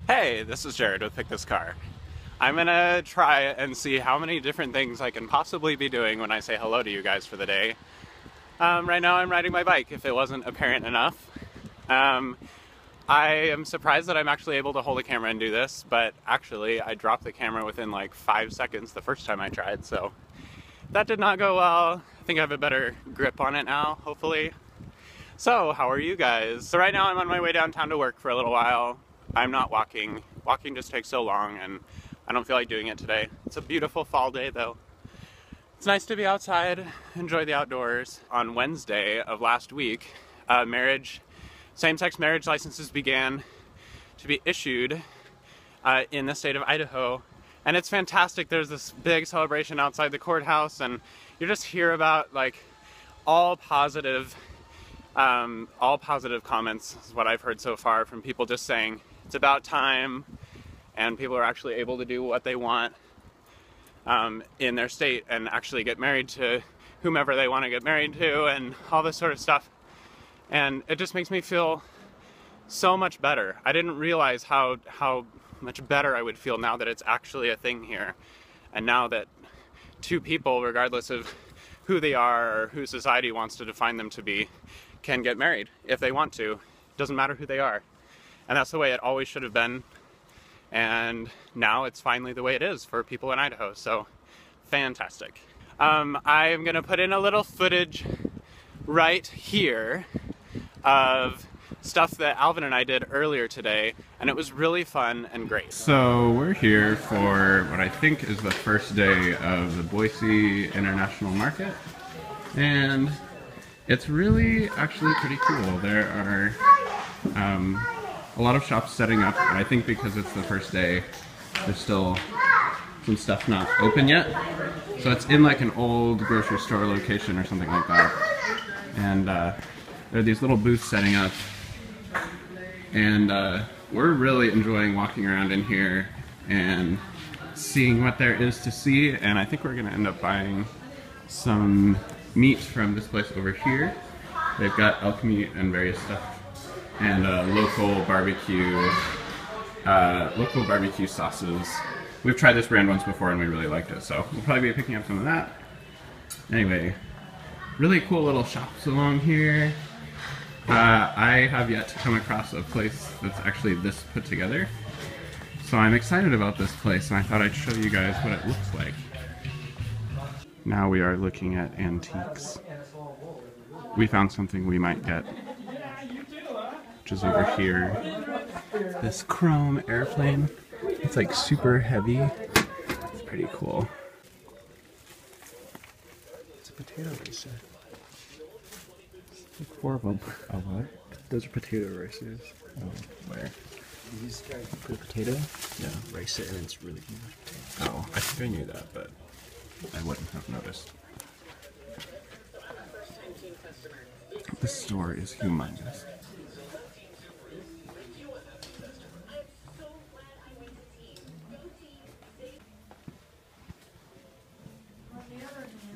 Hey, this is Jared with Pick This Car. I'm gonna try and see how many different things I can possibly be doing when I say hello to you guys for the day. Right now I'm riding my bike, if it wasn't apparent enough. I am surprised that I'm actually able to hold a camera and do this, but actually I dropped the camera within like 5 seconds the first time I tried, so that did not go well. I think I have a better grip on it now, hopefully. So, how are you guys? So right now I'm on my way downtown to work for a little while. I'm not walking. Walking just takes so long and I don't feel like doing it today. It's a beautiful fall day though. It's nice to be outside, enjoy the outdoors. On Wednesday of last week, same-sex marriage licenses began to be issued in the state of Idaho. And it's fantastic. There's this big celebration outside the courthouse and you just hear about like all positive comments is what I've heard so far from people just saying it's about time and people are actually able to do what they want in their state and actually get married to whomever they want to get married to and all this sort of stuff. And it just makes me feel so much better. I didn't realize how much better I would feel now that it's actually a thing here. And now that two people, regardless of who they are or who society wants to define them to be, can get married if they want to. It doesn't matter who they are. And that's the way it always should have been. And now it's finally the way it is for people in Idaho. So fantastic. I am gonna put in a little footage right here of stuff that Alvin and I did earlier today, and it was really fun and great. So we're here for what I think is the first day of the Boise International Market, and it's really actually pretty cool. There are a lot of shops setting up, and I think because it's the first day, there's still some stuff not open yet. So it's in like an old grocery store location or something like that. And there are these little booths setting up. And we're really enjoying walking around in here and seeing what there is to see. And I think we're gonna end up buying some meat from this place over here. They've got elk meat and various stuff. And local barbecue sauces. We've tried this brand once before and we really liked it, so we'll probably be picking up some of that. Anyway, really cool little shops along here. I have yet to come across a place that's actually this put together. So I'm excited about this place and I thought I'd show you guys what it looks like. Now we are looking at antiques. We found something we might get, which is over here. This chrome airplane. It's like super heavy. It's pretty cool. It's a potato racer. Like 4 of them. Oh, what? Those are potato racers. Oh, where? These guys put a potato, yeah, race it, and it's really good. Oh, I think I knew that, but I wouldn't have noticed. This store is humongous.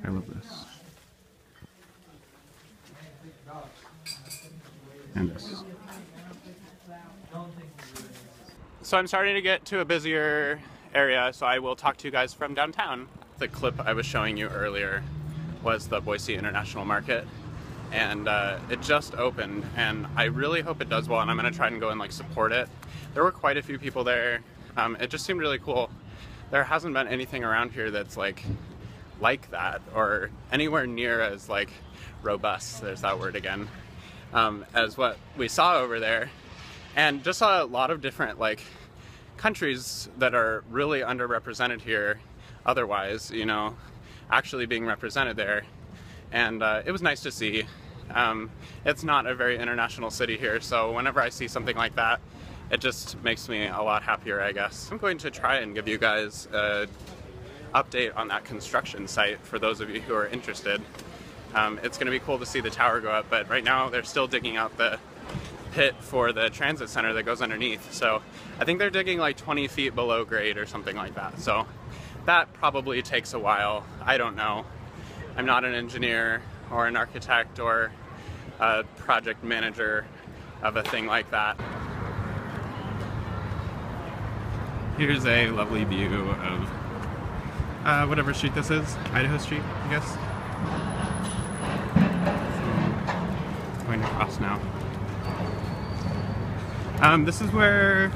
I love this. And this. So I'm starting to get to a busier area, so I will talk to you guys from downtown. The clip I was showing you earlier was the Boise International Market, and it just opened, and I really hope it does well, and I'm going to try and go and like support it. There were quite a few people there. It just seemed really cool. There hasn't been anything around here that's like that, or anywhere near as like robust, there's that word again, as what we saw over there. And just saw a lot of different like countries that are really underrepresented here otherwise, you know, actually being represented there. And it was nice to see. It's not a very international city here, so whenever I see something like that, it just makes me a lot happier, I guess. I'm going to try and give you guys an update on that construction site for those of you who are interested. It's going to be cool to see the tower go up, but right now they're still digging out the pit for the transit center that goes underneath. So I think they're digging like 20 feet below grade or something like that. So that probably takes a while. I don't know. I'm not an engineer or an architect or a project manager of a thing like that. Here's a lovely view of whatever street this is. Idaho Street, I guess. So, going across now. This is where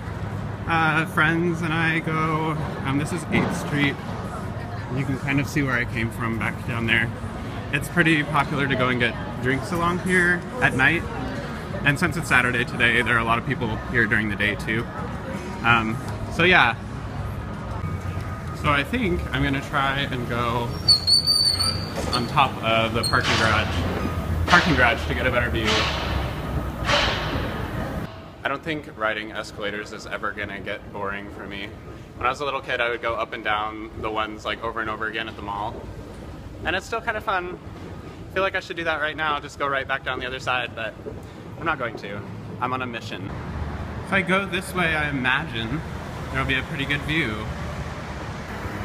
friends and I go. This is 8th Street. You can kind of see where I came from back down there. It's pretty popular to go and get drinks along here at night. And since it's Saturday today, there are a lot of people here during the day too. So yeah. So I think I'm gonna try and go on top of the parking garage to get a better view. I don't think riding escalators is ever gonna get boring for me. When I was a little kid, I would go up and down the ones like over and over again at the mall. And it's still kind of fun. I feel like I should do that right now, just go right back down the other side, but I'm not going to. I'm on a mission. If I go this way, I imagine there'll be a pretty good view.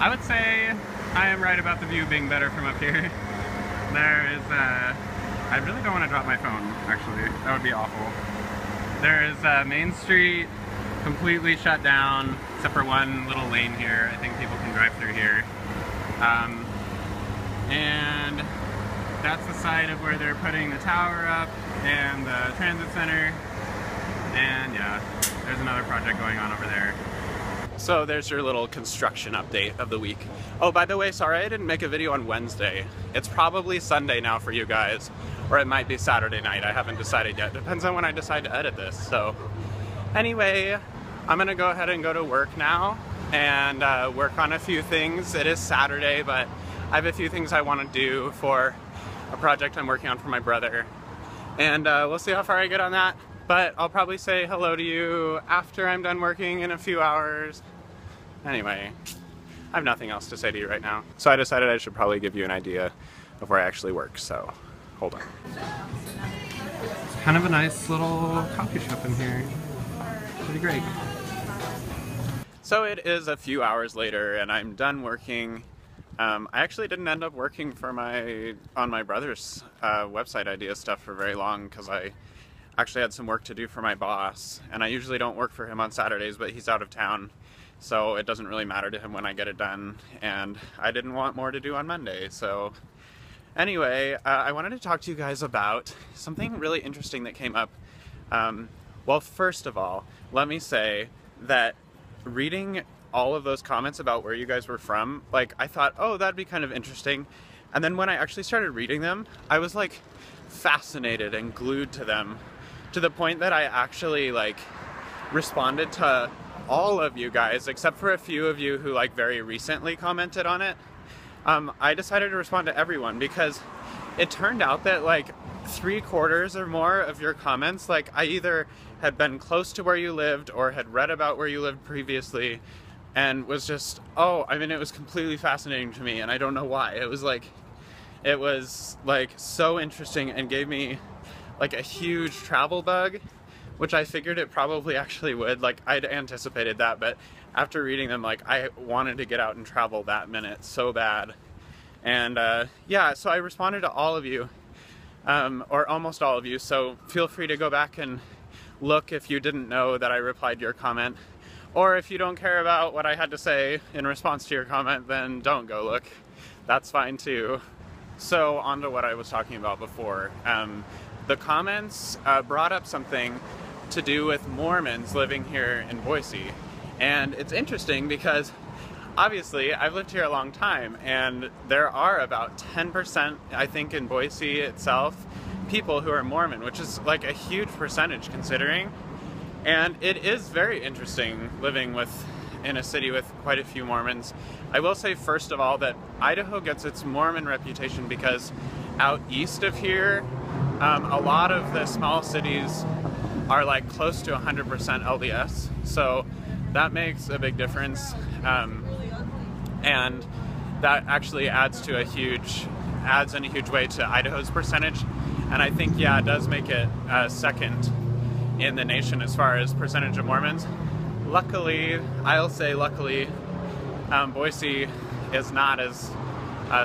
I would say I am right about the view being better from up here. There is I really don't want to drop my phone, actually. That would be awful. There is Main Street completely shut down, except for one little lane here. I think people can drive through here. And that's the side of where they're putting the tower up and the transit center. And yeah, there's another project going on over there. So there's your little construction update of the week. Oh, by the way, sorry I didn't make a video on Wednesday. It's probably Sunday now for you guys, or it might be Saturday night. I haven't decided yet. Depends on when I decide to edit this. So anyway, I'm gonna go ahead and go to work now and work on a few things. It is Saturday, but I have a few things I want to do for a project I'm working on for my brother. And we'll see how far I get on that. But I'll probably say hello to you after I'm done working in a few hours. Anyway, I have nothing else to say to you right now. So I decided I should probably give you an idea of where I actually work, so hold on. It's kind of a nice little coffee shop in here. Pretty great. So it is a few hours later and I'm done working. I actually didn't end up working for on my brother's website idea stuff for very long because I actually had some work to do for my boss, and I usually don't work for him on Saturdays, but he's out of town, so it doesn't really matter to him when I get it done, and I didn't want more to do on Monday. So anyway, I wanted to talk to you guys about something really interesting that came up. Well, first of all, let me say that reading all of those comments about where you guys were from, like, I thought, oh, that'd be kind of interesting, and then when I actually started reading them, I was like fascinated and glued to them, to the point that I actually like responded to all of you guys, except for a few of you who like very recently commented on it. I decided to respond to everyone because it turned out that like 3/4 or more of your comments, like I either had been close to where you lived or had read about where you lived previously, and was just, oh, I mean, it was completely fascinating to me, and I don't know why. It was like so interesting and gave me like a huge travel bug, which I figured it probably actually would. Like, I'd anticipated that, but after reading them, like, I wanted to get out and travel that minute so bad. And yeah, so I responded to all of you, or almost all of you, so feel free to go back and look if you didn't know that I replied to your comment. Or if you don't care about what I had to say in response to your comment, then don't go look. That's fine too. So on to what I was talking about before. The comments brought up something to do with Mormons living here in Boise. And it's interesting because obviously I've lived here a long time, and there are about 10%, I think, in Boise itself, people who are Mormon, which is like a huge percentage considering. And it is very interesting living in a city with quite a few Mormons. I will say, first of all, that Idaho gets its Mormon reputation because out east of here, a lot of the small cities are like close to 100% LDS, so that makes a big difference, and that actually adds in a huge way to Idaho's percentage. And I think, yeah, it does make it second in the nation as far as percentage of Mormons. Luckily, I'll say luckily, Boise is not as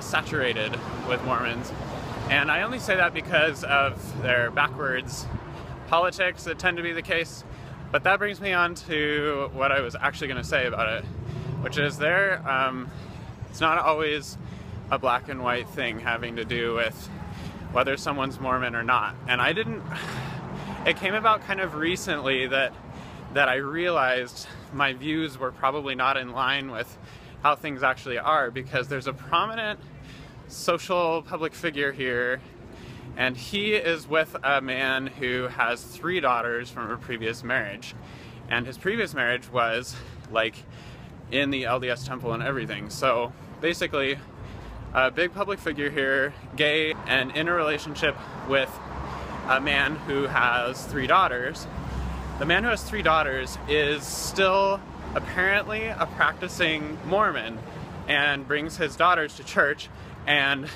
saturated with Mormons. And I only say that because of their backwards politics that tend to be the case. But that brings me on to what I was actually going to say about it, which is it's not always a black and white thing having to do with whether someone's Mormon or not. And it came about kind of recently that I realized my views were probably not in line with how things actually are, because there's a prominent social public figure here, and he is with a man who has 3 daughters from a previous marriage. And his previous marriage was like in the LDS temple and everything. So basically, a big public figure here, gay, and in a relationship with a man who has 3 daughters. The man who has 3 daughters is still apparently a practicing Mormon and brings his daughters to church, and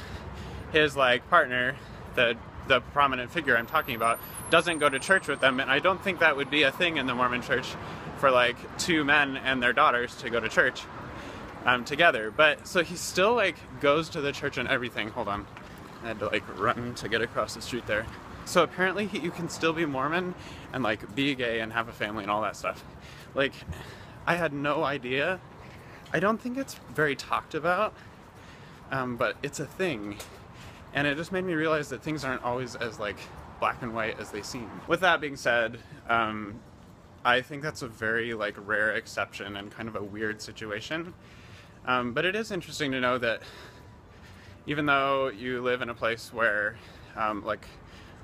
his partner, the prominent figure I'm talking about, doesn't go to church with them. And I don't think that would be a thing in the Mormon church for 2 men and their daughters to go to church together. But so he still goes to the church and everything. Hold on, I had to run to get across the street there. So apparently you can still be Mormon and be gay and have a family and all that stuff. I had no idea. I don't think it's very talked about, but it's a thing. And it just made me realize that things aren't always as black and white as they seem. With that being said, I think that's a very rare exception and kind of a weird situation. But it is interesting to know that even though you live in a place where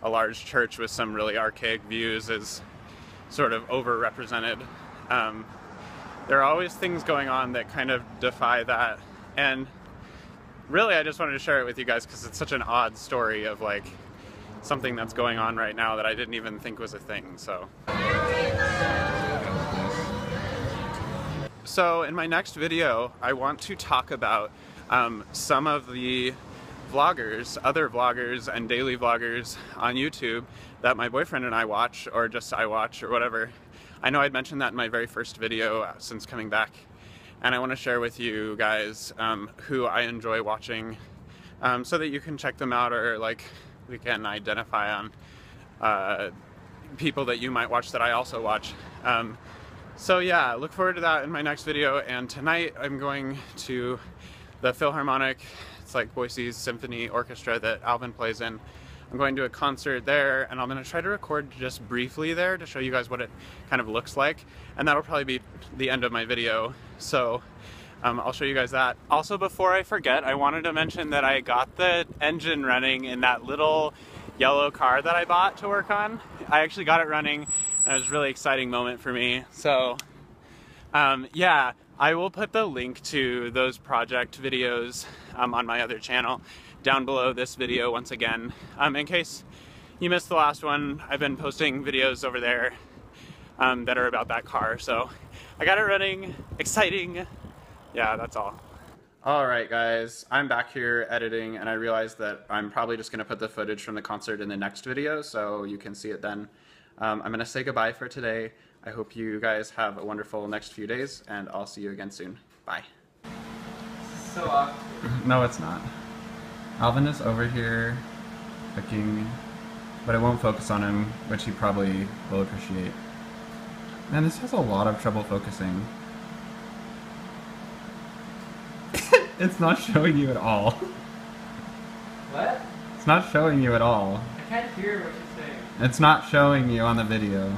a large church with some really archaic views is sort of overrepresented, there are always things going on that kind of defy that. And really, I just wanted to share it with you guys because it's such an odd story of something that's going on right now that I didn't even think was a thing. So in my next video, I want to talk about some of the vloggers, other vloggers and daily vloggers on YouTube that my boyfriend and I watch, or just I watch, or whatever. I know I'd mentioned that in my very first video since coming back, and I want to share with you guys who I enjoy watching, so that you can check them out, or we can identify on people that you might watch that I also watch. So yeah, look forward to that in my next video. And tonight I'm going to the Philharmonic. It's Boise's Symphony Orchestra that Alvin plays in. I'm going to a concert there, and I'm going to try to record just briefly there to show you guys what it kind of looks like, and that'll probably be the end of my video. So I'll show you guys that. Also, before I forget, I wanted to mention that I got the engine running in that little yellow car that I bought to work on. I actually got it running, and it was a really exciting moment for me. So yeah, I will put the link to those project videos on my other channel down below this video once again. In case you missed the last one, I've been posting videos over there that are about that car. So I got it running, exciting. Yeah, that's all. Alright guys, I'm back here editing, and I realized that I'm probably just going to put the footage from the concert in the next video so you can see it then. I'm going to say goodbye for today. I hope you guys have a wonderful next few days, and I'll see you again soon. Bye. So awkward. No, it's not. Alvin is over here cooking, but it won't focus on him, which he probably will appreciate. Man, this has a lot of trouble focusing. It's not showing you at all. What? It's not showing you at all. I can't hear what you're saying. It's not showing you on the video.